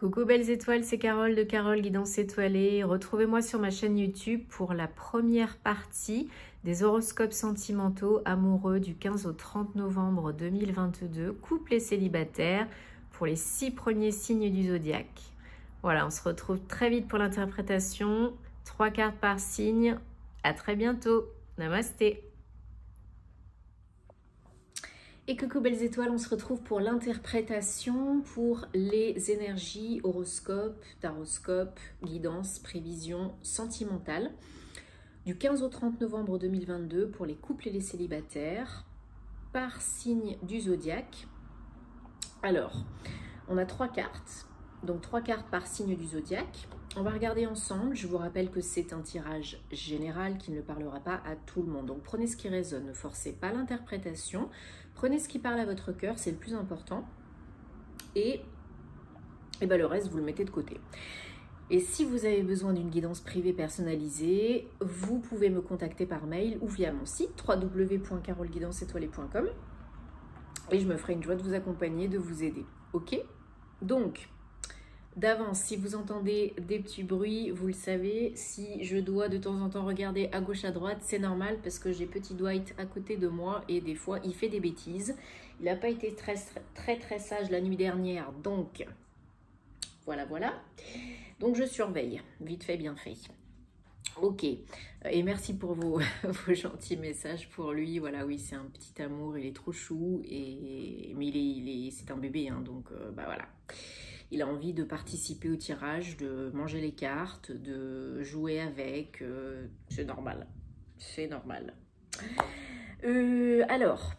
Coucou belles étoiles, c'est Carole de Carole Guidance Étoilée. Retrouvez-moi sur ma chaîne YouTube pour la première partie des horoscopes sentimentaux amoureux du 15 au 30 novembre 2022, couple et célibataire, pour les 6 premiers signes du zodiaque. Voilà, on se retrouve très vite pour l'interprétation. 3 cartes par signe. À très bientôt. Namasté. Et coucou belles étoiles, on se retrouve pour l'interprétation pour les énergies, horoscopes, taroscopes, guidance, prévision sentimentale du 15 au 30 novembre 2022 pour les couples et les célibataires par signe du zodiaque. Alors, on a 3 cartes, donc 3 cartes par signe du zodiaque. On va regarder ensemble. Je vous rappelle que c'est un tirage général qui ne parlera pas à tout le monde. Donc prenez ce qui résonne, ne forcez pas l'interprétation. Prenez ce qui parle à votre cœur, c'est le plus important. Et ben le reste, vous le mettez de côté. Et si vous avez besoin d'une guidance privée personnalisée, vous pouvez me contacter par mail ou via mon site www.caroleguidanceétoilée.com et je me ferai une joie de vous accompagner, de vous aider. Ok? Donc, d'avance, si vous entendez des petits bruits, vous le savez, si je dois de temps en temps regarder à gauche à droite, c'est normal parce que j'ai petit Dwight à côté de moi et des fois il fait des bêtises. Il n'a pas été très sage la nuit dernière, donc voilà. Donc je surveille, vite fait, bien fait. Ok, et merci pour vos gentils messages pour lui. Voilà, oui, c'est un petit amour, il est trop chou, mais c'est un bébé, hein, donc bah voilà. Il a envie de participer au tirage, de manger les cartes, de jouer avec. C'est normal. C'est normal. Alors,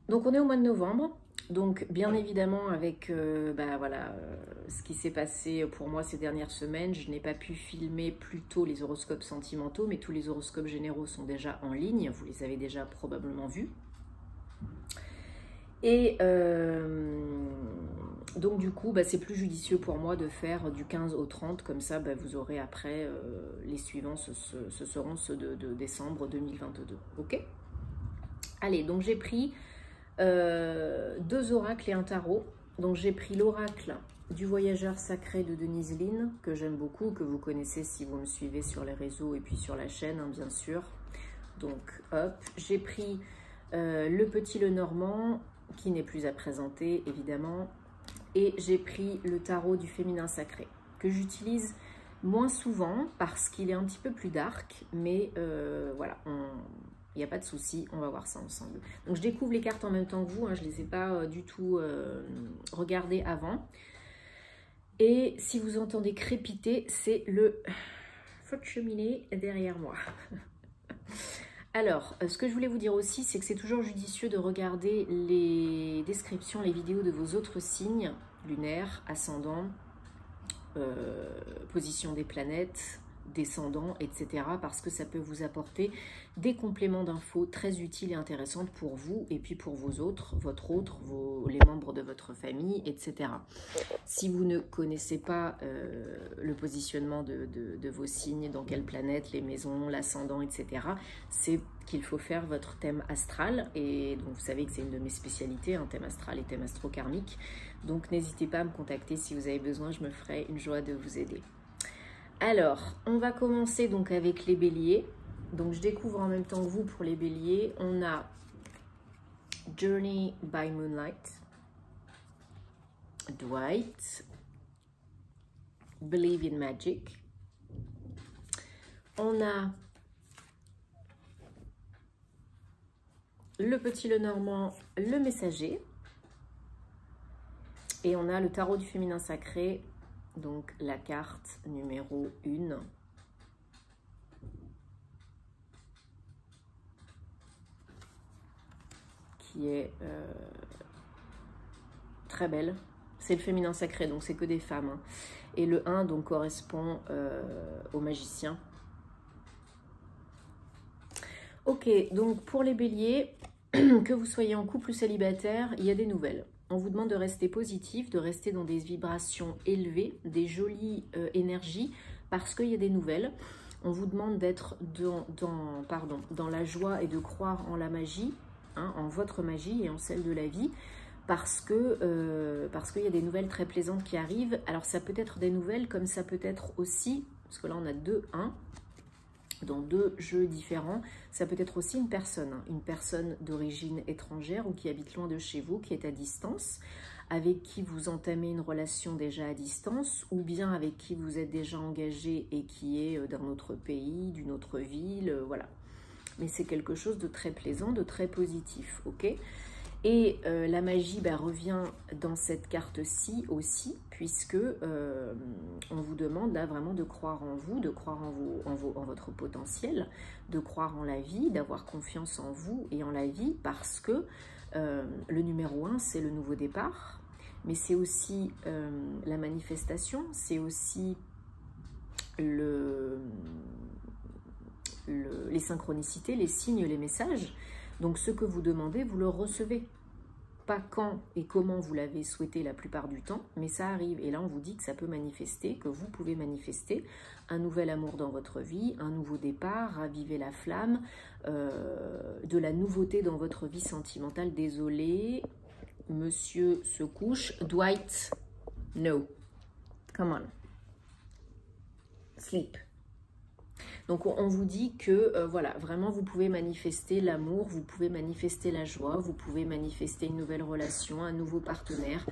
donc on est au mois de novembre. Donc bien évidemment avec ce qui s'est passé pour moi ces dernières semaines, je n'ai pas pu filmer plus tôt les horoscopes sentimentaux, mais tous les horoscopes généraux sont déjà en ligne. Vous les avez déjà probablement vus. Et donc du coup, c'est plus judicieux pour moi de faire du 15 au 30, comme ça vous aurez après, les suivants, ce seront ceux de décembre 2022. Ok? Allez, donc j'ai pris 2 oracles et un tarot. Donc j'ai pris l'oracle du voyageur sacré de Denise Linn, que j'aime beaucoup, que vous connaissez si vous me suivez sur les réseaux et puis sur la chaîne, hein, bien sûr. Donc hop, j'ai pris le petit Lenormand, qui n'est plus à présenter évidemment, et j'ai pris le tarot du féminin sacré, que j'utilise moins souvent parce qu'il est un petit peu plus dark, mais voilà, il n'y a pas de souci, on va voir ça ensemble. Donc je découvre les cartes en même temps que vous, hein, je ne les ai pas du tout regardées avant. Et si vous entendez crépiter, c'est le feu de cheminée derrière moi. Alors, ce que je voulais vous dire aussi, c'est que c'est toujours judicieux de regarder les descriptions, les vidéos de vos autres signes, lunaires, ascendants, position des planètes, descendants, etc. parce que ça peut vous apporter des compléments d'infos très utiles et intéressantes pour vous et puis pour vos autres, les membres de votre famille, etc. Si vous ne connaissez pas le positionnement de vos signes, dans quelle planète, les maisons, l'ascendant, etc., c'est qu'il faut faire votre thème astral, et donc vous savez que c'est une de mes spécialités, un thème astral et thème astro-karmique, donc n'hésitez pas à me contacter si vous avez besoin, je me ferai une joie de vous aider. Alors, on va commencer donc avec les béliers. Donc, je découvre en même temps que vous pour les béliers. On a Journey by Moonlight, Dwight, Believe in Magic. On a le petit Lenormand, le messager. Et on a le tarot du féminin sacré. Donc la carte numéro 1. Qui est très belle. C'est le féminin sacré, donc c'est que des femmes. Hein. Et le 1 donc correspond au magicien. Ok, donc pour les béliers, que vous soyez en couple ou célibataire, il y a des nouvelles. On vous demande de rester positif, de rester dans des vibrations élevées, des jolies énergies, parce qu'il y a des nouvelles. On vous demande d'être dans la joie et de croire en la magie, hein, en votre magie et en celle de la vie, parce qu'il y a des nouvelles très plaisantes qui arrivent. Alors ça peut être des nouvelles comme ça peut être aussi, parce que là on a 2-1, dans 2 jeux différents, ça peut être aussi une personne d'origine étrangère ou qui habite loin de chez vous, qui est à distance, avec qui vous entamez une relation déjà à distance, ou bien avec qui vous êtes déjà engagé et qui est d'un autre pays, d'une autre ville, voilà. Mais c'est quelque chose de très plaisant, de très positif, ok? Et la magie revient dans cette carte-ci aussi, puisque on vous demande là vraiment de croire en vous, de croire en votre potentiel, de croire en la vie, d'avoir confiance en vous et en la vie, parce que le numéro 1, c'est le nouveau départ, mais c'est aussi la manifestation, c'est aussi les synchronicités, les signes, les messages. Donc ce que vous demandez, vous le recevez. Pas quand et comment vous l'avez souhaité la plupart du temps, mais ça arrive. Et là, on vous dit que ça peut manifester, que vous pouvez manifester un nouvel amour dans votre vie, un nouveau départ, raviver la flamme, de la nouveauté dans votre vie sentimentale. Désolé, monsieur se couche. Dwight, no. Come on. Sleep. Donc on vous dit que voilà, vraiment vous pouvez manifester l'amour, vous pouvez manifester la joie, vous pouvez manifester une nouvelle relation, un nouveau partenaire,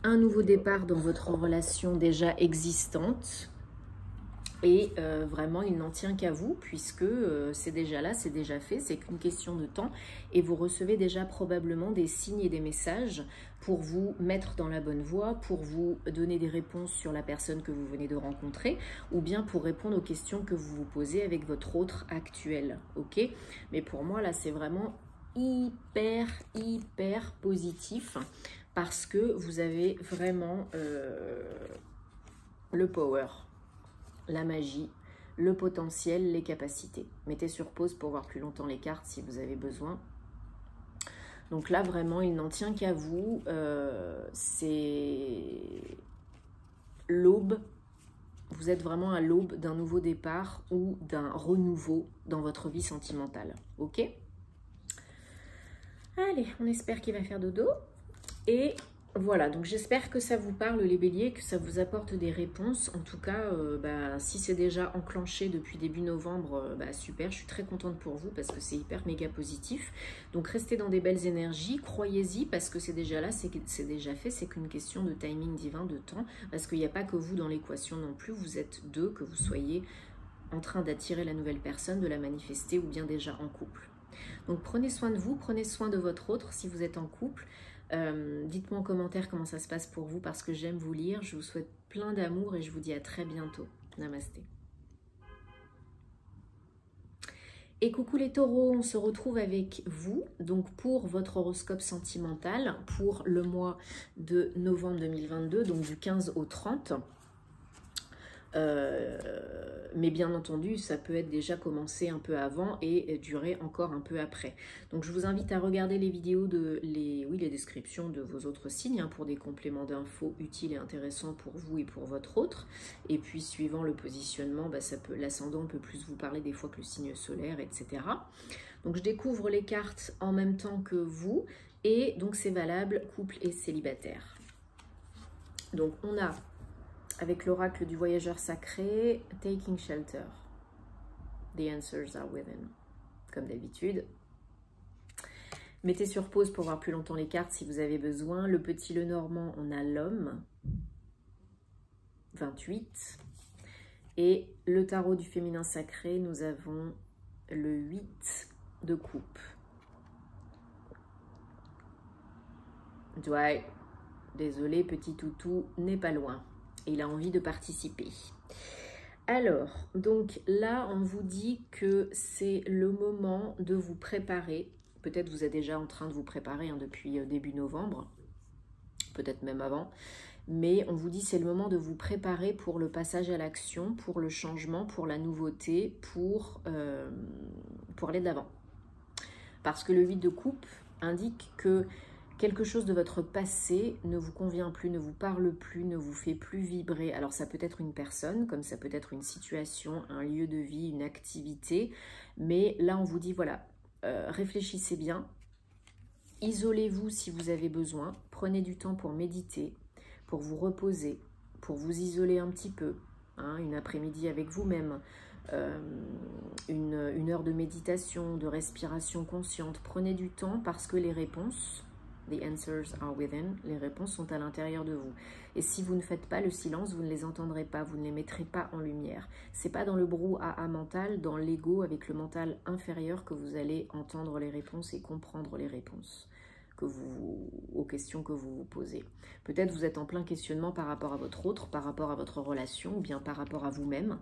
un nouveau départ dans votre relation déjà existante. Et vraiment, il n'en tient qu'à vous, puisque c'est déjà là, c'est déjà fait, c'est qu'une question de temps. Et vous recevez déjà probablement des signes et des messages pour vous mettre dans la bonne voie, pour vous donner des réponses sur la personne que vous venez de rencontrer, ou bien pour répondre aux questions que vous vous posez avec votre autre actuel. Ok? Mais pour moi, là, c'est vraiment hyper positif, parce que vous avez vraiment le power, la magie, le potentiel, les capacités. Mettez sur pause pour voir plus longtemps les cartes si vous avez besoin. Donc là, vraiment, il n'en tient qu'à vous. C'est l'aube. Vous êtes vraiment à l'aube d'un nouveau départ ou d'un renouveau dans votre vie sentimentale. Ok? Allez, on espère qu'il va faire dodo. Et voilà, donc j'espère que ça vous parle les béliers, que ça vous apporte des réponses. En tout cas, si c'est déjà enclenché depuis début novembre, super, je suis très contente pour vous parce que c'est hyper méga positif. Donc restez dans des belles énergies, croyez-y parce que c'est déjà là, c'est déjà fait, c'est qu'une question de timing divin, de temps, parce qu'il n'y a pas que vous dans l'équation non plus, vous êtes deux, que vous soyez en train d'attirer la nouvelle personne, de la manifester ou bien déjà en couple. Donc prenez soin de vous, prenez soin de votre autre si vous êtes en couple. Dites-moi en commentaire comment ça se passe pour vous parce que j'aime vous lire. Je vous souhaite plein d'amour et je vous dis à très bientôt. Namasté. Et coucou les taureaux, on se retrouve avec vous donc pour votre horoscope sentimental pour le mois de novembre 2022, donc du 15 au 30. Mais bien entendu, ça peut être déjà commencé un peu avant et durer encore un peu après. Donc je vous invite à regarder les vidéos, les descriptions de vos autres signes pour des compléments d'infos utiles et intéressants pour vous et pour votre autre. Et puis suivant le positionnement, l'ascendant peut plus vous parler des fois que le signe solaire, etc. Donc je découvre les cartes en même temps que vous et donc c'est valable couple et célibataire. Donc on a avec l'oracle du voyageur sacré, Taking Shelter. The answers are within. Comme d'habitude. Mettez sur pause pour voir plus longtemps les cartes si vous avez besoin. Le petit Lenormand, on a l'homme. 28. Et le tarot du féminin sacré, nous avons le 8 de coupe. Dwight, désolé, petit toutou n'est pas loin. Il a envie de participer. Alors, donc là, on vous dit que c'est le moment de vous préparer. Peut-être vous êtes déjà en train de vous préparer depuis début novembre, peut-être même avant. Mais on vous dit c'est le moment de vous préparer pour le passage à l'action, pour le changement, pour la nouveauté, pour aller de l'avant. Parce que le 8 de coupe indique que quelque chose de votre passé ne vous convient plus, ne vous parle plus, ne vous fait plus vibrer. Alors ça peut être une personne, comme ça peut être une situation, un lieu de vie, une activité. Mais là on vous dit voilà, réfléchissez bien. isolez-vous si vous avez besoin. Prenez du temps pour méditer, pour vous reposer, pour vous isoler un petit peu. Hein, une après-midi avec vous-même, une heure de méditation, de respiration consciente. Prenez du temps parce que les réponses, the answers are within, les réponses sont à l'intérieur de vous. Et si vous ne faites pas le silence, vous ne les entendrez pas, vous ne les mettrez pas en lumière. C'est pas dans le brouhaha mental, dans l'ego avec le mental inférieur que vous allez entendre les réponses et comprendre les réponses aux questions que vous vous posez. Peut-être vous êtes en plein questionnement par rapport à votre autre, par rapport à votre relation, ou bien par rapport à vous-même.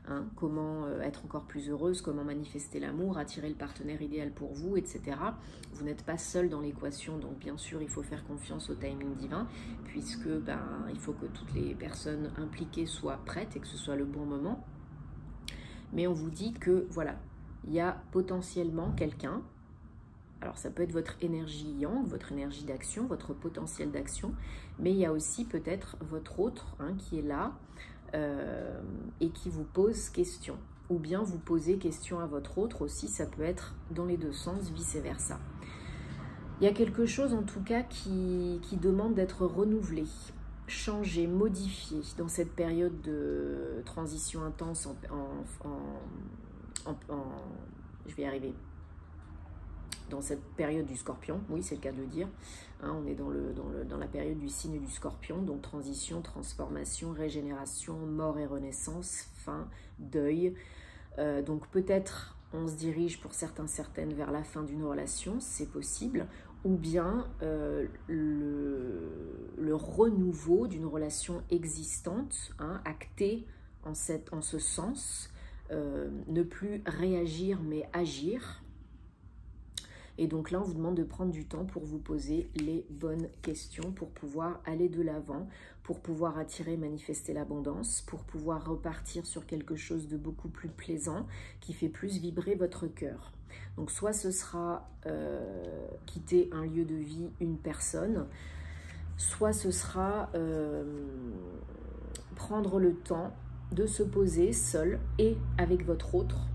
Hein, comment être encore plus heureuse, comment manifester l'amour, attirer le partenaire idéal pour vous, etc. Vous n'êtes pas seul dans l'équation, donc bien sûr il faut faire confiance au timing divin, puisque il faut que toutes les personnes impliquées soient prêtes et que ce soit le bon moment. Mais on vous dit que voilà, il y a potentiellement quelqu'un. Alors ça peut être votre énergie yang, votre énergie d'action, votre potentiel d'action, mais il y a aussi peut-être votre autre qui est là et qui vous pose question. Ou bien vous posez question à votre autre aussi, ça peut être dans les deux sens, vice-versa. Il y a quelque chose en tout cas qui demande d'être renouvelé, changé, modifié dans cette période de transition intense je vais y arriver. Dans cette période du Scorpion, oui c'est le cas de le dire, hein, on est dans la période du signe du Scorpion, donc transition, transformation, régénération, mort et renaissance, fin, deuil, donc peut-être on se dirige pour certaines vers la fin d'une relation, c'est possible, ou bien le renouveau d'une relation existante, hein, actée en ce sens, ne plus réagir mais agir. Et donc là, on vous demande de prendre du temps pour vous poser les bonnes questions, pour pouvoir aller de l'avant, pour pouvoir attirer, manifester l'abondance, pour pouvoir repartir sur quelque chose de beaucoup plus plaisant, qui fait plus vibrer votre cœur. Donc soit ce sera quitter un lieu de vie, une personne, soit ce sera prendre le temps de se poser seul et avec votre autre,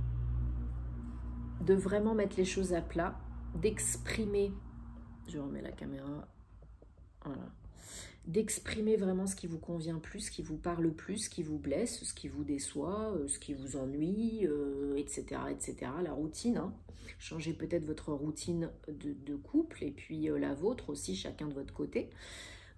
de vraiment mettre les choses à plat, d'exprimer, je remets la caméra, voilà, d'exprimer vraiment ce qui vous convient plus, ce qui vous parle plus, ce qui vous blesse, ce qui vous déçoit, ce qui vous ennuie, etc., etc. La routine, hein. Changez peut-être votre routine de couple et puis la vôtre aussi, chacun de votre côté.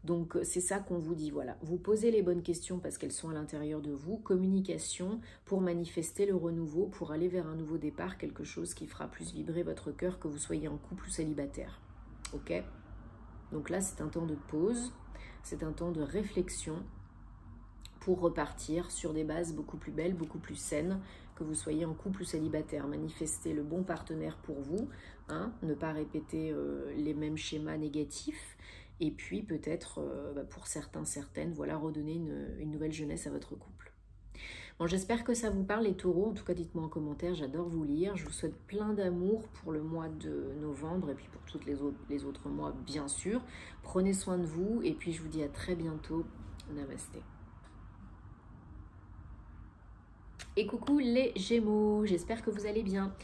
Donc c'est ça qu'on vous dit, voilà. Vous posez les bonnes questions parce qu'elles sont à l'intérieur de vous. Communication pour manifester le renouveau, pour aller vers un nouveau départ, quelque chose qui fera plus vibrer votre cœur, que vous soyez en couple ou célibataire. Ok? Donc là, c'est un temps de pause, c'est un temps de réflexion pour repartir sur des bases beaucoup plus belles, beaucoup plus saines, que vous soyez en couple ou célibataire. Manifester le bon partenaire pour vous, hein, ne pas répéter les mêmes schémas négatifs. Et puis peut-être, pour certaines, voilà, redonner une nouvelle jeunesse à votre couple. Bon, j'espère que ça vous parle les taureaux. En tout cas, dites-moi en commentaire, j'adore vous lire. Je vous souhaite plein d'amour pour le mois de novembre et puis pour tous les autres mois, bien sûr. Prenez soin de vous et puis je vous dis à très bientôt. Namasté. Et coucou les Gémeaux, j'espère que vous allez bien.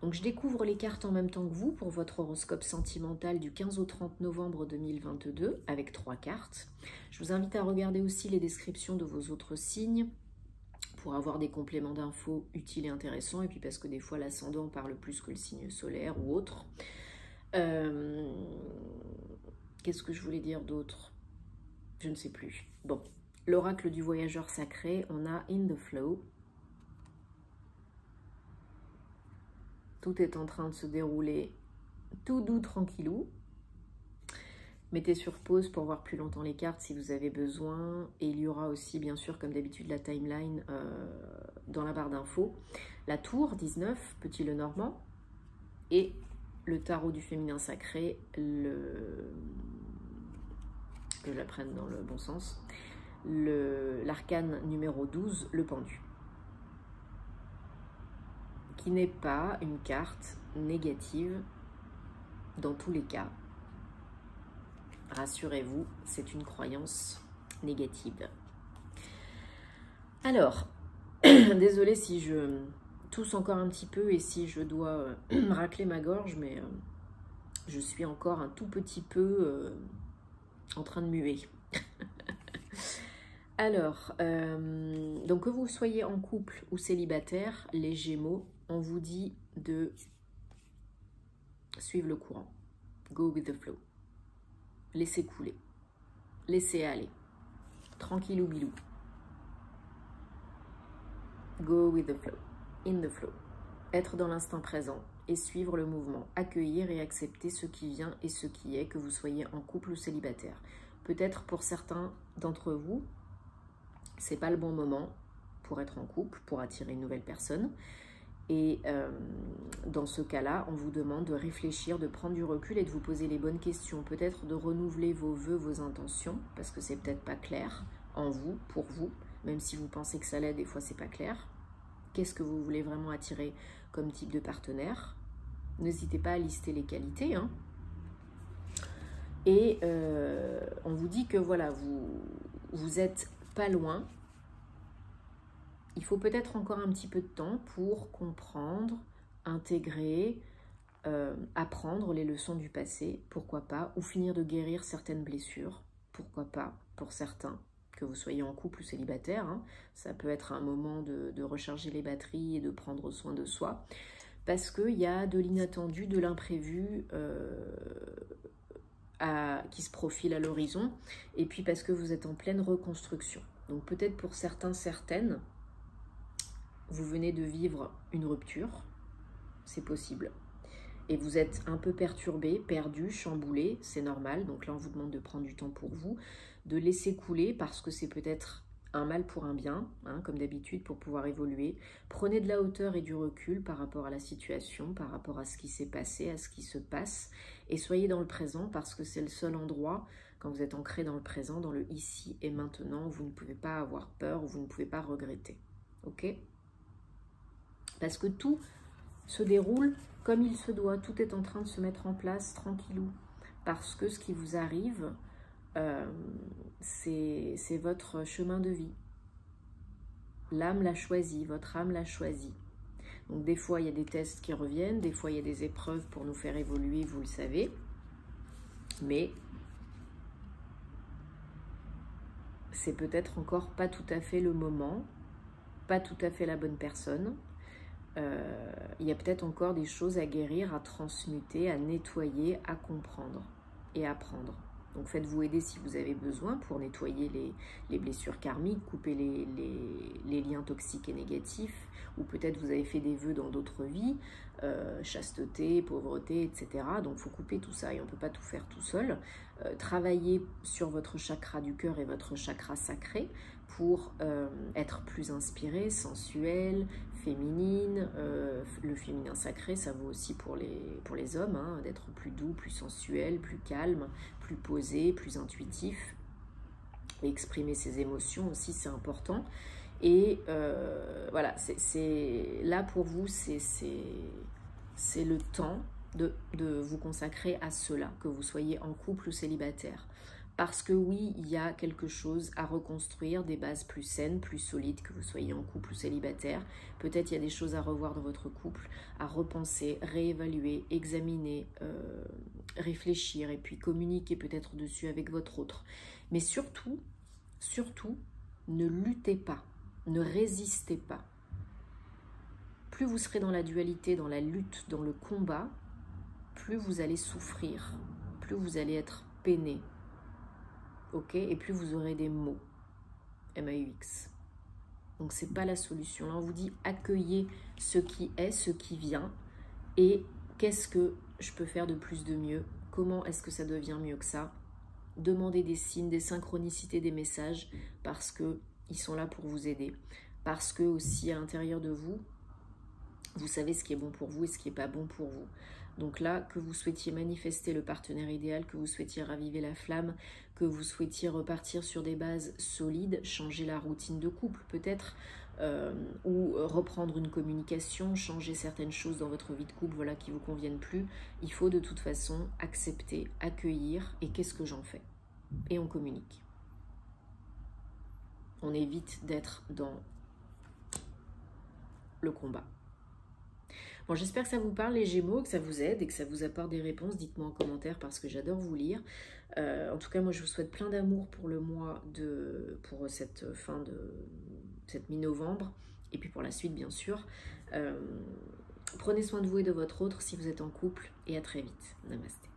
Donc je découvre les cartes en même temps que vous pour votre horoscope sentimental du 15 au 30 novembre 2022 avec 3 cartes. Je vous invite à regarder aussi les descriptions de vos autres signes pour avoir des compléments d'infos utiles et intéressants, et puis parce que des fois l'ascendant parle plus que le signe solaire ou autre. Qu'est-ce que je voulais dire d'autre? Je ne sais plus. Bon, l'oracle du voyageur sacré, on a In the Flow. Tout est en train de se dérouler tout doux, tranquillou. Mettez sur pause pour voir plus longtemps les cartes si vous avez besoin. Et il y aura aussi, bien sûr, comme d'habitude, la timeline dans la barre d'infos. La tour, 19, Petit Lenormand. Et le tarot du féminin sacré, que je la prenne dans le bon sens. L'arcane numéro 12, le pendu. Qui n'est pas une carte négative dans tous les cas. Rassurez-vous, c'est une croyance négative. Alors, désolée si je tousse encore un petit peu et si je dois racler ma gorge, mais Je suis encore un tout petit peu en train de muer. Alors, donc que vous soyez en couple ou célibataire, les Gémeaux, on vous dit de suivre le courant. Go with the flow. Laissez couler. Laissez aller. Tranquillou bilou. Go with the flow. In the flow. Être dans l'instant présent et suivre le mouvement. Accueillir et accepter ce qui vient et ce qui est, que vous soyez en couple ou célibataire. Peut-être pour certains d'entre vous, c'est pas le bon moment pour être en couple, pour attirer une nouvelle personne. Et dans ce cas-là, on vous demande de réfléchir, de prendre du recul et de vous poser les bonnes questions. Peut-être de renouveler vos vœux, vos intentions, parce que c'est peut-être pas clair en vous, pour vous. Même si vous pensez que ça l'est, des fois c'est pas clair. Qu'est-ce que vous voulez vraiment attirer comme type de partenaire? N'hésitez pas à lister les qualités, hein. Et on vous dit que voilà, vous êtes pas loin. Il faut peut-être encore un petit peu de temps pour comprendre, intégrer, apprendre les leçons du passé, pourquoi pas, ou finir de guérir certaines blessures, pourquoi pas, pour certains, que vous soyez en couple ou célibataire, hein. Ça peut être un moment de recharger les batteries et de prendre soin de soi, parce qu'il y a de l'inattendu, de l'imprévu qui se profile à l'horizon, et puis parce que vous êtes en pleine reconstruction. Donc peut-être pour certains, certaines, vous venez de vivre une rupture, c'est possible. Et vous êtes un peu perturbé, perdu, chamboulé, c'est normal. Donc là, on vous demande de prendre du temps pour vous, de laisser couler parce que c'est peut-être un mal pour un bien, hein, comme d'habitude, pour pouvoir évoluer. Prenez de la hauteur et du recul par rapport à la situation, par rapport à ce qui s'est passé, à ce qui se passe. Et soyez dans le présent parce que c'est le seul endroit, quand vous êtes ancré dans le présent, dans le ici et maintenant, où vous ne pouvez pas avoir peur, où vous ne pouvez pas regretter. Ok ? Parce que tout se déroule comme il se doit. Tout est en train de se mettre en place tranquillou. Parce que ce qui vous arrive, c'est votre chemin de vie. L'âme l'a choisi, votre âme l'a choisi. Donc des fois, il y a des tests qui reviennent, des fois, il y a des épreuves pour nous faire évoluer, vous le savez. Mais c'est peut-être encore pas tout à fait le moment, pas tout à fait la bonne personne. Il y a peut-être encore des choses à guérir, à transmuter, à nettoyer, à comprendre et apprendre. Donc faites-vous aider si vous avez besoin pour nettoyer les blessures karmiques, couper les liens toxiques et négatifs, ou peut-être vous avez fait des vœux dans d'autres vies, chasteté, pauvreté, etc. Donc il faut couper tout ça et on ne peut pas tout faire tout seul. Travailler sur votre chakra du cœur et votre chakra sacré pour être plus inspiré, sensuel, féminine. Le féminin sacré, ça vaut aussi pour les hommes, hein, d'être plus doux, plus sensuel, plus calme, plus posé, plus intuitif. Et exprimer ses émotions aussi, c'est important. Et voilà, c'est là pour vous, c'est le temps de vous consacrer à cela, que vous soyez en couple ou célibataire. Parce que oui, il y a quelque chose à reconstruire, des bases plus saines, plus solides, que vous soyez en couple ou célibataire. Peut-être il y a des choses à revoir dans votre couple, à repenser, réévaluer, examiner, réfléchir et puis communiquer peut-être dessus avec votre autre. Mais surtout, ne luttez pas, ne résistez pas. Plus vous serez dans la dualité, dans la lutte, dans le combat, plus vous allez souffrir, plus vous allez être peiné. Ok, et plus vous aurez des mots, M-A-U-X. Donc c'est pas la solution. Là on vous dit accueillez ce qui est, ce qui vient, et qu'est-ce que je peux faire de plus, de mieux? Comment est-ce que ça devient mieux que ça? Demandez des signes, des synchronicités, des messages, parce que ils sont là pour vous aider. Parce que aussi à l'intérieur de vous, vous savez ce qui est bon pour vous et ce qui n'est pas bon pour vous. Donc là, que vous souhaitiez manifester le partenaire idéal, que vous souhaitiez raviver la flamme, que vous souhaitiez repartir sur des bases solides, changer la routine de couple peut-être, ou reprendre une communication, changer certaines choses dans votre vie de couple, voilà, qui ne vous conviennent plus, il faut de toute façon accepter, accueillir, et qu'est-ce que j'en fais? Et on communique. On évite d'être dans le combat. Bon, j'espère que ça vous parle les Gémeaux, que ça vous aide et que ça vous apporte des réponses. Dites-moi en commentaire parce que j'adore vous lire. En tout cas, moi, je vous souhaite plein d'amour pour le mois pour cette fin de cette mi-novembre et puis pour la suite, bien sûr. Prenez soin de vous et de votre autre si vous êtes en couple et à très vite. Namasté.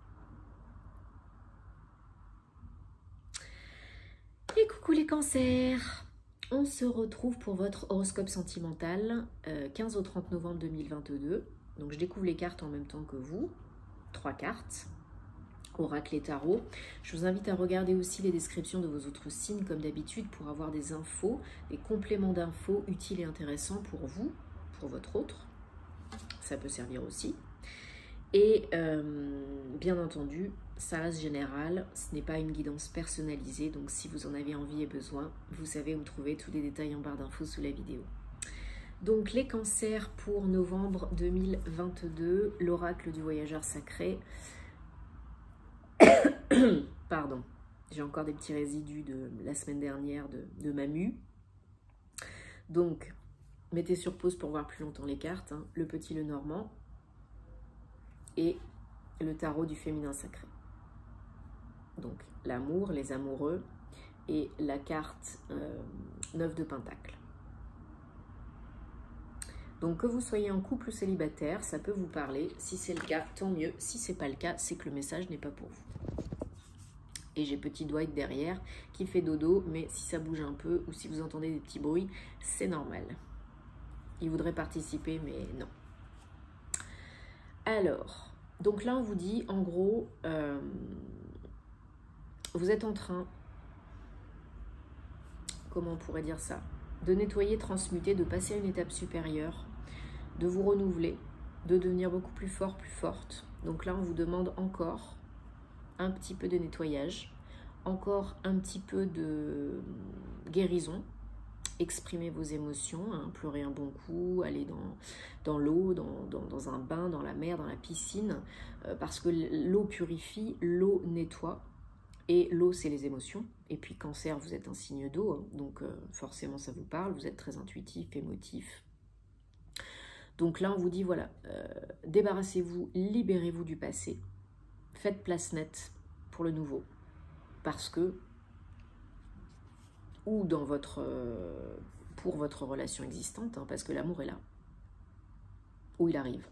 Et coucou les cancers! On se retrouve pour votre horoscope sentimental 15 au 30 novembre 2022. Donc je découvre les cartes en même temps que vous. 3 cartes. Oracle et tarot. Je vous invite à regarder aussi les descriptions de vos autres signes comme d'habitude pour avoir des infos, des compléments d'infos utiles et intéressants pour vous, pour votre autre. Ça peut servir aussi. Et bien entendu, ça reste général, ce n'est pas une guidance personnalisée, donc si vous en avez envie et besoin, vous savez où trouver tous les détails en barre d'infos sous la vidéo. Donc les cancers pour novembre 2022, l'oracle du voyageur sacré. Pardon, j'ai encore des petits résidus de la semaine dernière de ma mue. Donc, mettez sur pause pour voir plus longtemps les cartes, hein. Le petit, le normand et le tarot du féminin sacré. Donc, l'amour, les amoureux et la carte 9 de Pentacle. Donc, que vous soyez en couple ou célibataire, ça peut vous parler. Si c'est le cas, tant mieux. Si c'est pas le cas, c'est que le message n'est pas pour vous. Et j'ai petit Dwight derrière qui fait dodo, mais si ça bouge un peu ou si vous entendez des petits bruits, c'est normal. Il voudrait participer, mais non. Alors, donc là, on vous dit, en gros, vous êtes en train, comment on pourrait dire ça, de nettoyer, transmuter, de passer à une étape supérieure, de vous renouveler, de devenir beaucoup plus fort, plus forte. Donc là, on vous demande encore un petit peu de nettoyage, encore un petit peu de guérison. Exprimez vos émotions, hein, pleurez un bon coup, allez dans l'eau, dans un bain, dans la mer, dans la piscine, parce que l'eau purifie, l'eau nettoie, et l'eau c'est les émotions. Et puis cancer, vous êtes un signe d'eau, hein, donc forcément ça vous parle, vous êtes très intuitif, émotif. Donc là on vous dit voilà, débarrassez-vous, libérez-vous du passé, faites place nette pour le nouveau, parce que ou dans pour votre relation existante, hein, parce que l'amour est là, où il arrive.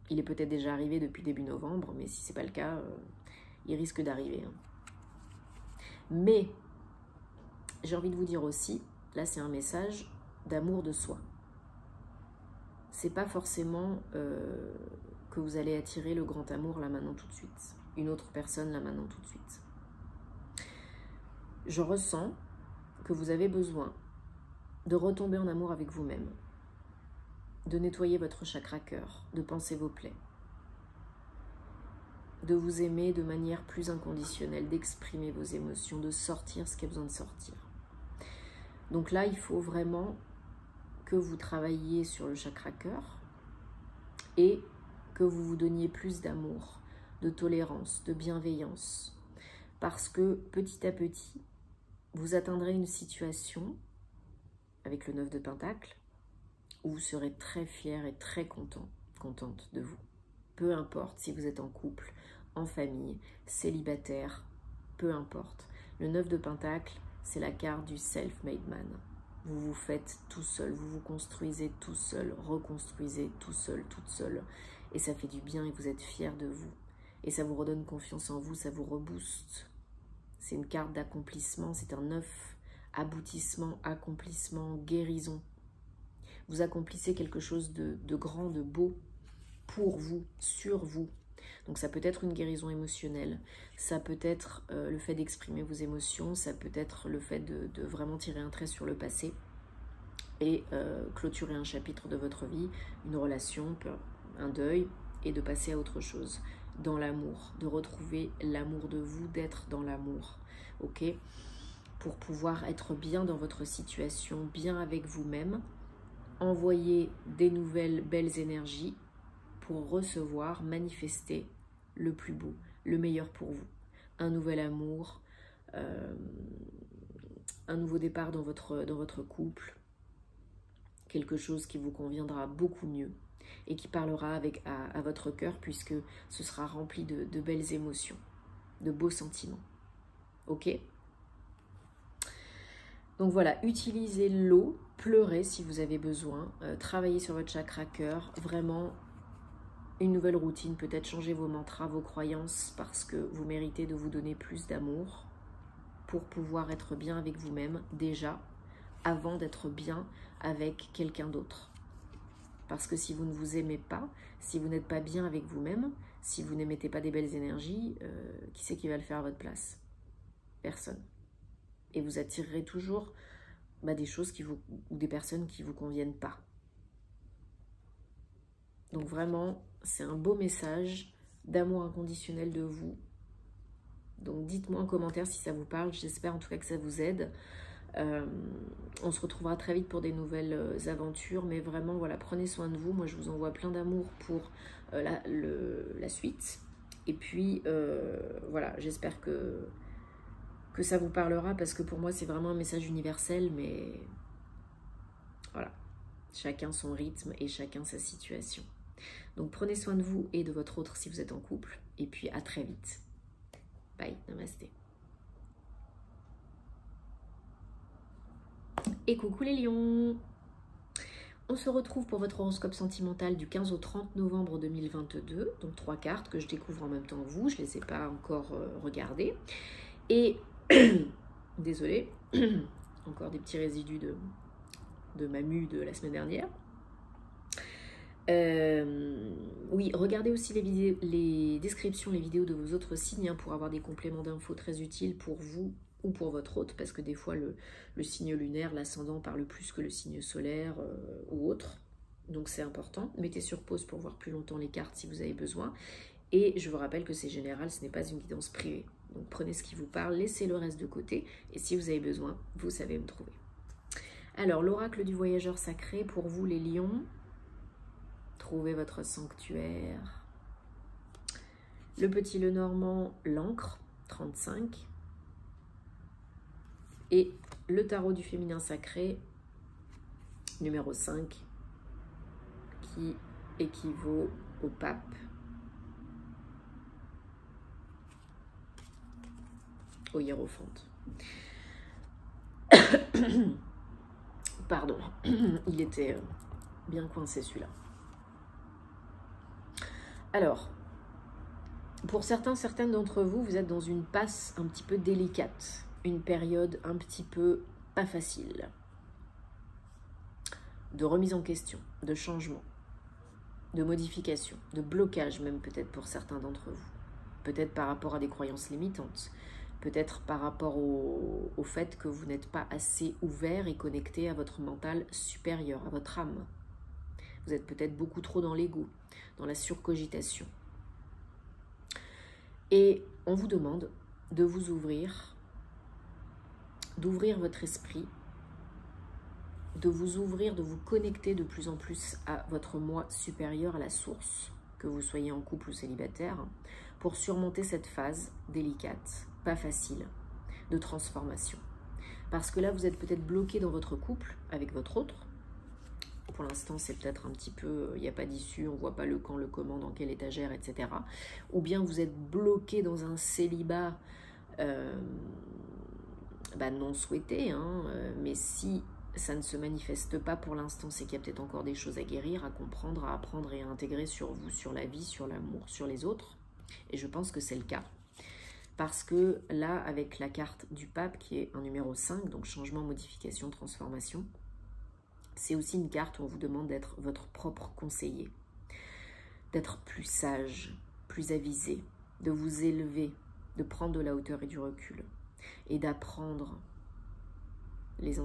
Il est peut-être déjà arrivé depuis début novembre, mais si ce n'est pas le cas, il risque d'arriver. Hein. Mais, j'ai envie de vous dire aussi, là c'est un message d'amour de soi. C'est pas forcément que vous allez attirer le grand amour là maintenant tout de suite, une autre personne là maintenant tout de suite. Je ressens que vous avez besoin de retomber en amour avec vous-même, de nettoyer votre chakra cœur, de panser vos plaies, de vous aimer de manière plus inconditionnelle, d'exprimer vos émotions, de sortir ce qui a besoin de sortir. Donc là, il faut vraiment que vous travailliez sur le chakra cœur et que vous vous donniez plus d'amour, de tolérance, de bienveillance, parce que petit à petit, vous atteindrez une situation, avec le 9 de Pentacle, où vous serez très fier et très contente de vous. Peu importe si vous êtes en couple, en famille, célibataire, peu importe. Le 9 de Pentacle, c'est la carte du self-made man. Vous vous faites tout seul, vous vous construisez tout seul, reconstruisez tout seul, toute seule. Et ça fait du bien et vous êtes fier de vous. Et ça vous redonne confiance en vous, ça vous rebooste. C'est une carte d'accomplissement, c'est un 9, aboutissement, accomplissement, guérison. Vous accomplissez quelque chose de grand, de beau, pour vous, sur vous. Donc ça peut être une guérison émotionnelle, ça peut être le fait d'exprimer vos émotions, ça peut être le fait de vraiment tirer un trait sur le passé et clôturer un chapitre de votre vie, une relation, un deuil, et de passer à autre chose. Dans l'amour, de retrouver l'amour de vous, d'être dans l'amour, ok? Pour pouvoir être bien dans votre situation, bien avec vous-même, envoyer des nouvelles belles énergies pour recevoir, manifester le plus beau, le meilleur pour vous. Un nouvel amour, un nouveau départ dans votre couple, quelque chose qui vous conviendra beaucoup mieux et qui parlera à votre cœur, puisque ce sera rempli de belles émotions, de beaux sentiments. Ok? Donc voilà, utilisez l'eau, pleurez si vous avez besoin, travaillez sur votre chakra cœur, vraiment une nouvelle routine, peut-être changer vos mantras, vos croyances, parce que vous méritez de vous donner plus d'amour pour pouvoir être bien avec vous-même déjà, avant d'être bien avec quelqu'un d'autre. Parce que si vous ne vous aimez pas, si vous n'êtes pas bien avec vous-même, si vous n'émettez pas des belles énergies, qui c'est qui va le faire à votre place? Personne. Et vous attirerez toujours des choses ou des personnes qui ne vous conviennent pas. Donc vraiment, c'est un beau message d'amour inconditionnel de vous. Donc dites-moi en commentaire si ça vous parle, j'espère en tout cas que ça vous aide. On se retrouvera très vite pour des nouvelles aventures, mais vraiment, voilà, prenez soin de vous. Moi, je vous envoie plein d'amour pour la suite. Et puis, voilà, j'espère que ça vous parlera, parce que pour moi, c'est vraiment un message universel, mais voilà, chacun son rythme et chacun sa situation. Donc, prenez soin de vous et de votre autre si vous êtes en couple. Et puis, à très vite. Bye, namasté. Et coucou les lions! On se retrouve pour votre horoscope sentimental du 15 au 30 novembre 2022. Donc 3 cartes que je découvre en même temps que vous. Je ne les ai pas encore regardées. Et, désolée, encore des petits résidus de ma mue de la semaine dernière. Oui, regardez aussi les descriptions, les vidéos de vos autres signes, pour avoir des compléments d'infos très utiles pour vous ou pour votre hôte, parce que des fois le signe lunaire, l'ascendant, parle plus que le signe solaire ou autre. Donc c'est important. Mettez sur pause pour voir plus longtemps les cartes si vous avez besoin. Et je vous rappelle que c'est général, ce n'est pas une guidance privée. Donc prenez ce qui vous parle, laissez le reste de côté. Et si vous avez besoin, vous savez me trouver. Alors, l'oracle du voyageur sacré, pour vous les lions, trouvez votre sanctuaire. Le petit Lenormand, l'encre, 35. Et le tarot du féminin sacré, numéro 5, qui équivaut au pape. Au hiérophante. Pardon, il était bien coincé celui-là. Alors, pour certaines d'entre vous, vous êtes dans une passe un petit peu délicate, une période un petit peu pas facile, de remise en question, de changement, de modification, de blocage même peut-être pour certains d'entre vous, peut-être par rapport à des croyances limitantes, peut-être par rapport au fait que vous n'êtes pas assez ouvert et connecté à votre mental supérieur, à votre âme. Vous êtes peut-être beaucoup trop dans l'ego, dans la surcogitation. Et on vous demande de vous ouvrir, d'ouvrir votre esprit, de vous ouvrir, de vous connecter de plus en plus à votre moi supérieur, à la source, que vous soyez en couple ou célibataire, pour surmonter cette phase délicate, pas facile, de transformation. Parce que là, vous êtes peut-être bloqué dans votre couple avec votre autre. Pour l'instant, c'est peut-être un petit peu, il n'y a pas d'issue, on ne voit pas le quand, le comment, dans quelle étagère, etc. Ou bien vous êtes bloqué dans un célibat non souhaité, mais si ça ne se manifeste pas pour l'instant, c'est qu'il y a peut-être encore des choses à guérir, à comprendre, à apprendre et à intégrer sur vous, sur la vie, sur l'amour, sur les autres. Et je pense que c'est le cas. Parce que là, avec la carte du pape, qui est un numéro 5, donc changement, modification, transformation, c'est aussi une carte où on vous demande d'être votre propre conseiller, d'être plus sage, plus avisé, de vous élever, de prendre de la hauteur et du recul, et d'apprendre des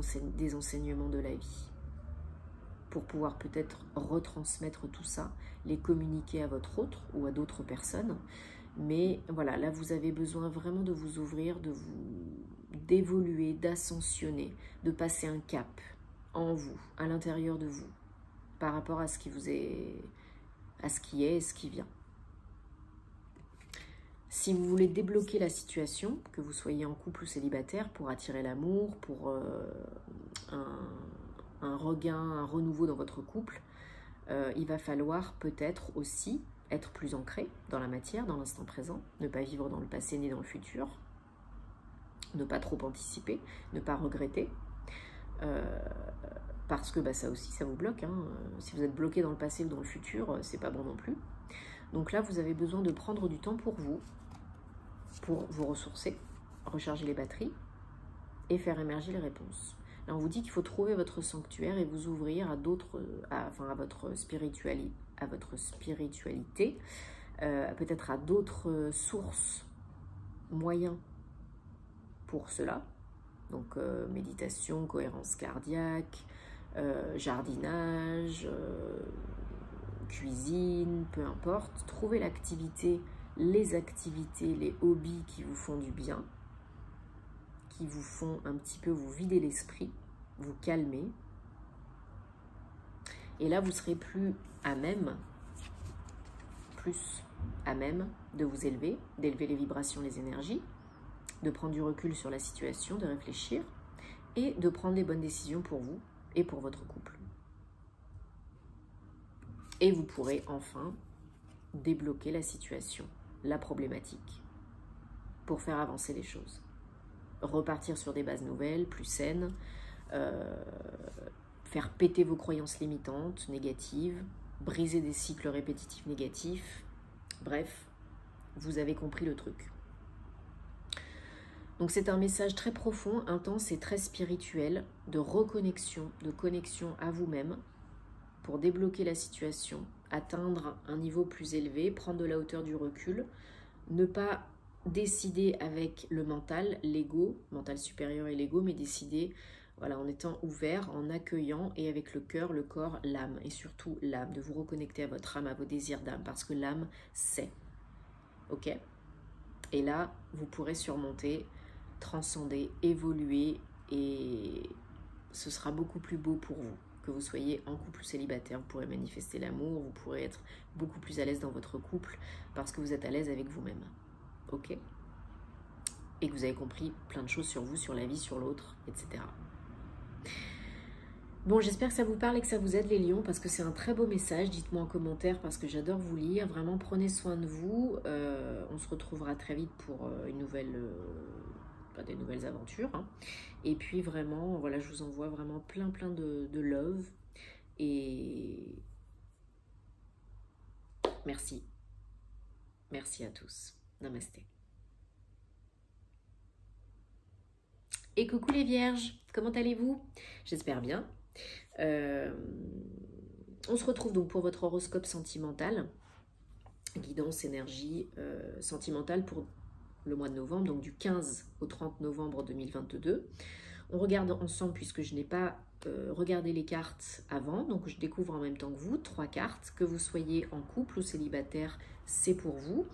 enseignements de la vie, pour pouvoir peut-être retransmettre tout ça, les communiquer à votre autre ou à d'autres personnes. Mais voilà, là vous avez besoin vraiment de vous ouvrir, d'évoluer, d'ascensionner, de passer un cap en vous, à l'intérieur de vous, par rapport à ce qui vous est, à ce qui est et ce qui vient. Si vous voulez débloquer la situation, que vous soyez en couple ou célibataire, pour attirer l'amour, pour un regain, un renouveau dans votre couple, il va falloir peut-être aussi être plus ancré dans la matière, dans l'instant présent, ne pas vivre dans le passé ni dans le futur, ne pas trop anticiper, ne pas regretter, parce que bah, ça aussi, ça vous bloque. Hein. Si vous êtes bloqué dans le passé ou dans le futur, c'est pas bon non plus. Donc là, vous avez besoin de prendre du temps pour vous ressourcer, recharger les batteries et faire émerger les réponses. Là, on vous dit qu'il faut trouver votre sanctuaire et vous ouvrir à d'autres, à votre spiritualité, peut-être à d'autres sources, moyens pour cela. Donc, méditation, cohérence cardiaque, jardinage, cuisine, peu importe. Trouvez l'activité, les activités, les hobbies qui vous font du bien, qui vous font un petit peu vous vider l'esprit, vous calmer. Et là, vous serez plus à même de vous élever, d'élever les vibrations, les énergies, de prendre du recul sur la situation, de réfléchir et de prendre les bonnes décisions pour vous et pour votre couple. Et vous pourrez enfin débloquer la situation, la problématique, pour faire avancer les choses. Repartir sur des bases nouvelles, plus saines, faire péter vos croyances limitantes, négatives, briser des cycles répétitifs négatifs. Bref, vous avez compris le truc. Donc c'est un message très profond, intense et très spirituel, de reconnexion, de connexion à vous-même, pour débloquer la situation, atteindre un niveau plus élevé, prendre de la hauteur, du recul, ne pas décider avec le mental, l'ego, mental supérieur et l'ego, mais décider voilà, en étant ouvert, en accueillant et avec le cœur, le corps, l'âme, et surtout l'âme, de vous reconnecter à votre âme, à vos désirs d'âme, parce que l'âme sait. Ok? Et là, vous pourrez surmonter, transcender, évoluer, et ce sera beaucoup plus beau pour vous. Que vous soyez en couple ou célibataire, vous pourrez manifester l'amour, vous pourrez être beaucoup plus à l'aise dans votre couple, parce que vous êtes à l'aise avec vous-même. Ok? Et que vous avez compris plein de choses sur vous, sur la vie, sur l'autre, etc. Bon, j'espère que ça vous parle et que ça vous aide les lions, parce que c'est un très beau message. Dites-moi en commentaire, parce que j'adore vous lire. Vraiment, prenez soin de vous. On se retrouvera très vite pour des nouvelles aventures. Hein. Et puis vraiment, voilà, je vous envoie vraiment plein de love. Et merci. Merci à tous. Namasté. Et coucou les vierges, comment allez-vous? J'espère bien. On se retrouve donc pour votre horoscope sentimental, guidance, énergie sentimentale pour le mois de novembre, donc du 15 au 30 novembre 2022. On regarde ensemble, puisque je n'ai pas regardé les cartes avant, donc je découvre en même temps que vous 3 cartes. Que vous soyez en couple ou célibataire, c'est pour vous.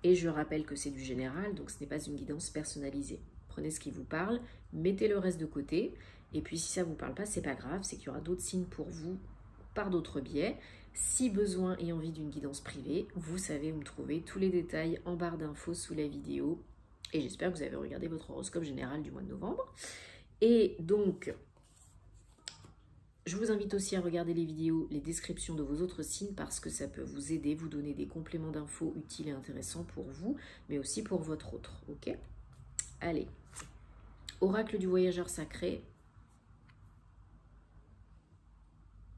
Et je rappelle que c'est du général, donc ce n'est pas une guidance personnalisée. Prenez ce qui vous parle, mettez le reste de côté. Et puis si ça ne vous parle pas, c'est pas grave, c'est qu'il y aura d'autres signes pour vous par d'autres biais. Si besoin et envie d'une guidance privée, vous savez où me trouver. Tous les détails en barre d'infos sous la vidéo. Et j'espère que vous avez regardé votre horoscope général du mois de novembre. Et donc, je vous invite aussi à regarder les vidéos, les descriptions de vos autres signes, parce que ça peut vous aider, vous donner des compléments d'infos utiles et intéressants pour vous, mais aussi pour votre autre. Ok? Allez, oracle du voyageur sacré.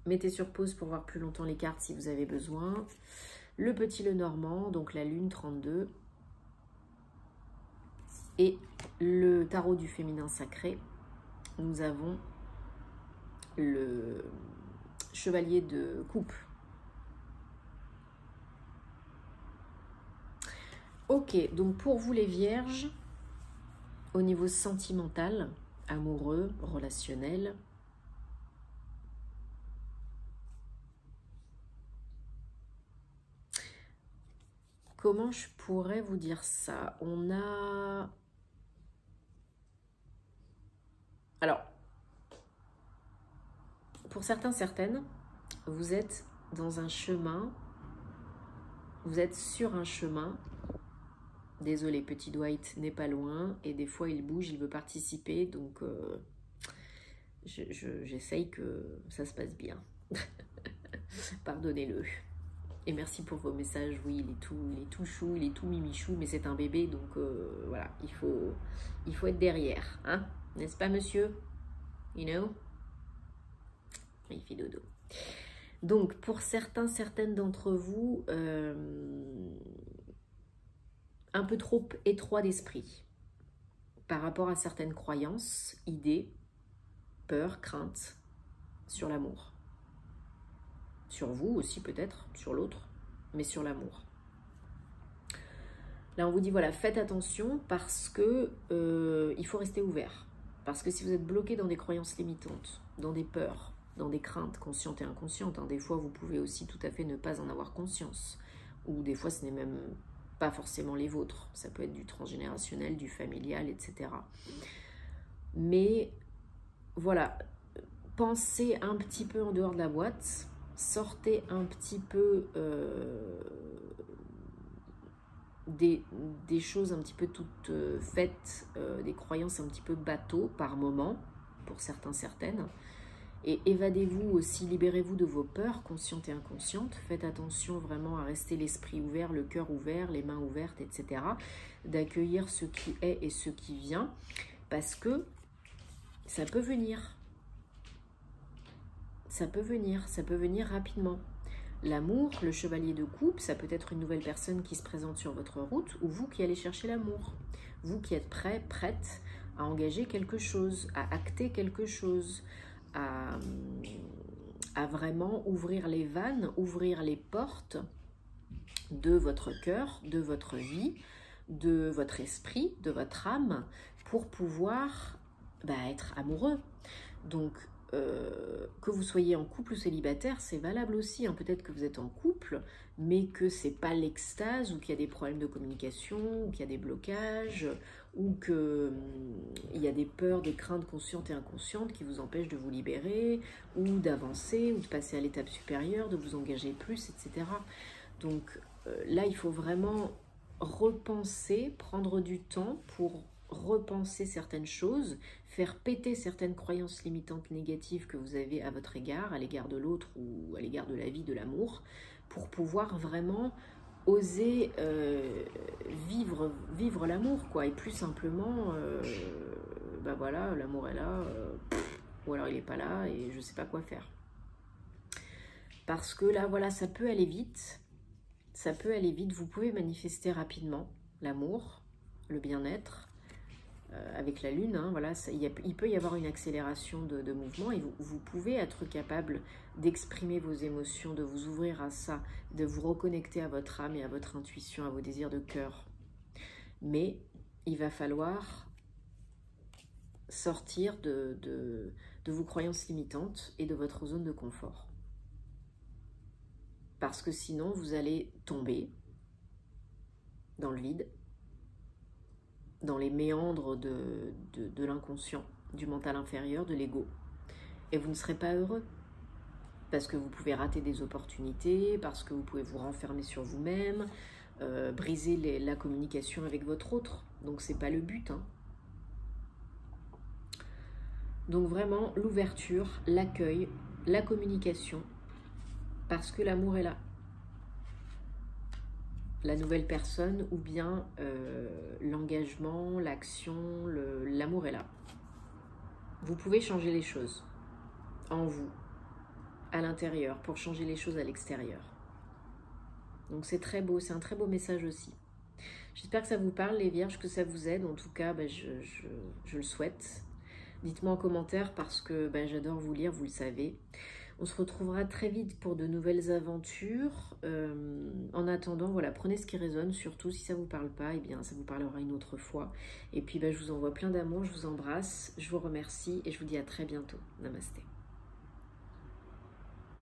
Mettez sur pause pour voir plus longtemps les cartes si vous avez besoin. Le petit Lenormand, donc la lune 32. Et le tarot du féminin sacré. Nous avons le chevalier de coupe. Ok, donc pour vous les vierges, au niveau sentimental, amoureux, relationnel, comment je pourrais vous dire ça? On a... Alors, pour certains, certaines, vous êtes dans un chemin, vous êtes sur un chemin. Désolé, petit Dwight n'est pas loin et des fois il bouge, il veut participer, donc J'essaye que ça se passe bien. Pardonnez-le. Et merci pour vos messages. Oui, il est tout chou, il est tout mimichou, mais c'est un bébé, donc voilà, il faut être derrière, hein, n'est-ce pas, monsieur? You know? Il fait dodo. Donc, pour certaines d'entre vous, un peu trop étroit d'esprit par rapport à certaines croyances, idées, peurs, craintes sur l'amour. Sur vous aussi peut-être, sur l'autre, mais sur l'amour. Là, on vous dit, voilà, faites attention parce que il faut rester ouvert. Parce que si vous êtes bloqué dans des croyances limitantes, dans des peurs, dans des craintes conscientes et inconscientes, hein, des fois, vous pouvez aussi tout à fait ne pas en avoir conscience. Ou des fois, ce n'est même pas forcément les vôtres. Ça peut être du transgénérationnel, du familial, etc. Mais voilà, pensez un petit peu en dehors de la boîte. Sortez un petit peu des choses un petit peu toutes faites, des croyances un petit peu bateau par moment, pour certaines. Et évadez-vous aussi, libérez-vous de vos peurs conscientes et inconscientes. Faites attention vraiment à rester l'esprit ouvert, le cœur ouvert, les mains ouvertes, etc. D'accueillir ce qui est et ce qui vient, parce que ça peut venir. Ça peut venir rapidement. L'amour, le chevalier de coupe, ça peut être une nouvelle personne qui se présente sur votre route ou vous qui allez chercher l'amour. Vous qui êtes prêt, prête à engager quelque chose, à acter quelque chose, à vraiment ouvrir les vannes, ouvrir les portes de votre cœur, de votre vie, de votre esprit, de votre âme, pour pouvoir être amoureux. Donc, que vous soyez en couple ou célibataire, c'est valable aussi. Hein. Peut-être que vous êtes en couple, mais que c'est pas l'extase, ou qu'il y a des problèmes de communication, ou qu'il y a des blocages, ou qu'il y a des peurs, des craintes conscientes et inconscientes qui vous empêchent de vous libérer, ou d'avancer, ou de passer à l'étape supérieure, de vous engager plus, etc. Donc là, il faut vraiment repenser, prendre du temps pour repenser certaines choses, faire péter certaines croyances limitantes négatives que vous avez à votre égard, à l'égard de l'autre ou à l'égard de la vie, de l'amour, pour pouvoir vraiment oser vivre l'amour, quoi, et plus simplement, voilà, l'amour est là, ou alors il n'est pas là et je ne sais pas quoi faire. Parce que là, voilà, ça peut aller vite, vous pouvez manifester rapidement l'amour, le bien-être, avec la lune, hein, voilà, il peut y avoir une accélération de mouvement et vous pouvez être capable d'exprimer vos émotions, de vous ouvrir à ça, de vous reconnecter à votre âme et à votre intuition, à vos désirs de cœur. Mais il va falloir sortir de vos croyances limitantes et de votre zone de confort. Parce que sinon, vous allez tomber dans le vide, dans les méandres de l'inconscient, du mental inférieur, de l'ego. Et vous ne serez pas heureux. Parce que vous pouvez rater des opportunités, parce que vous pouvez vous renfermer sur vous-même, briser la communication avec votre autre. Donc c'est pas le but. Hein. Donc vraiment, l'ouverture, l'accueil, la communication, parce que l'amour est là. La nouvelle personne ou bien l'engagement, l'action, l'amour est là. Vous pouvez changer les choses en vous, à l'intérieur, pour changer les choses à l'extérieur. Donc c'est très beau, c'est un très beau message aussi. J'espère que ça vous parle les vierges, que ça vous aide. En tout cas, je le souhaite. Dites-moi en commentaire parce que j'adore vous lire, vous le savez. On se retrouvera très vite pour de nouvelles aventures. En attendant, voilà, prenez ce qui résonne. Surtout, si ça ne vous parle pas, eh bien, ça vous parlera une autre fois. Et puis, je vous envoie plein d'amour, je vous embrasse, je vous remercie et je vous dis à très bientôt. Namasté.